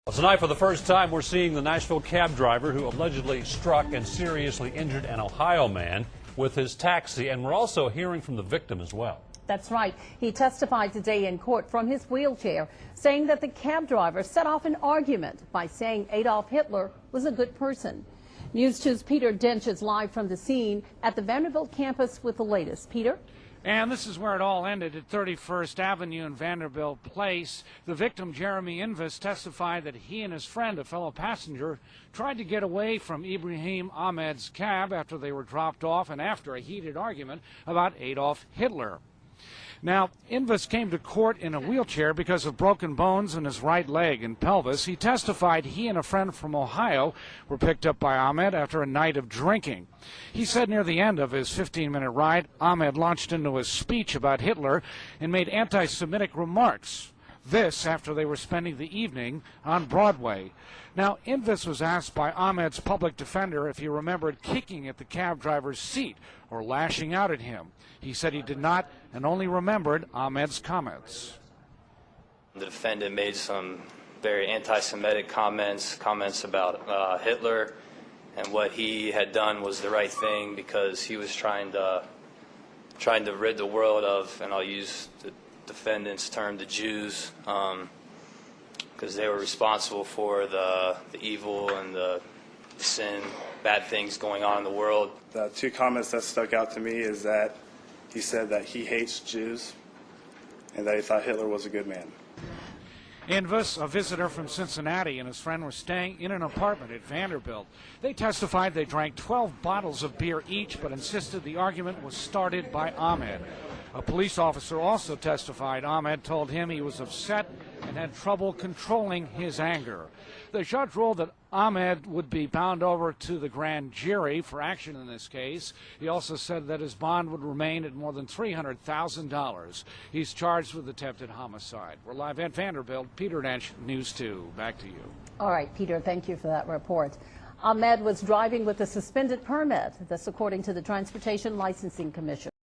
Well, tonight, for the first time, we're seeing the Nashville cab driver who allegedly struck and seriously injured an Ohio man with his taxi, and we're also hearing from the victim as well. That's right. He testified today in court from his wheelchair, saying that the cab driver set off an argument by saying Adolf Hitler was a good person. News 2's Peter Dench is live from the scene at the Vanderbilt campus with the latest. Peter? And this is where it all ended at 31st Avenue and Vanderbilt Place. The victim, Jeremy Invis, testified that he and his friend, a fellow passenger, tried to get away from Ibrahim Ahmed's cab after they were dropped off and after a heated argument about Adolf Hitler. Now, Invis came to court in a wheelchair because of broken bones in his right leg and pelvis. He testified he and a friend from Ohio were picked up by Ahmed after a night of drinking. He said near the end of his 15-minute ride, Ahmed launched into a speech about Hitler and made anti-Semitic remarks. This after they were spending the evening on Broadway. Now, Invis was asked by Ahmed's public defender if he remembered kicking at the cab driver's seat or lashing out at him. He said he did not and only remembered Ahmed's comments. The defendant made some very anti-Semitic comments about Hitler, and what he had done was the right thing because he was trying to rid the world of, and I'll use the defendant's term, the Jews, because they were responsible for the evil and the sin, bad things going on in the world. The two comments that stuck out to me is that he said that he hates Jews and that he thought Hitler was a good man. Invis, a visitor from Cincinnati, and his friend were staying in an apartment at Vanderbilt. They testified they drank 12 bottles of beer each, but insisted the argument was started by Ahmed. A police officer also testified Ahmed told him he was upset and had trouble controlling his anger. The judge ruled that Ahmed would be bound over to the grand jury for action in this case. He also said that his bond would remain at more than $300,000. He's charged with attempted homicide. We're live at Vanderbilt. Peter Dench, News 2. Back to you. All right, Peter, thank you for that report. Ahmed was driving with a suspended permit. This according to the Transportation Licensing Commission.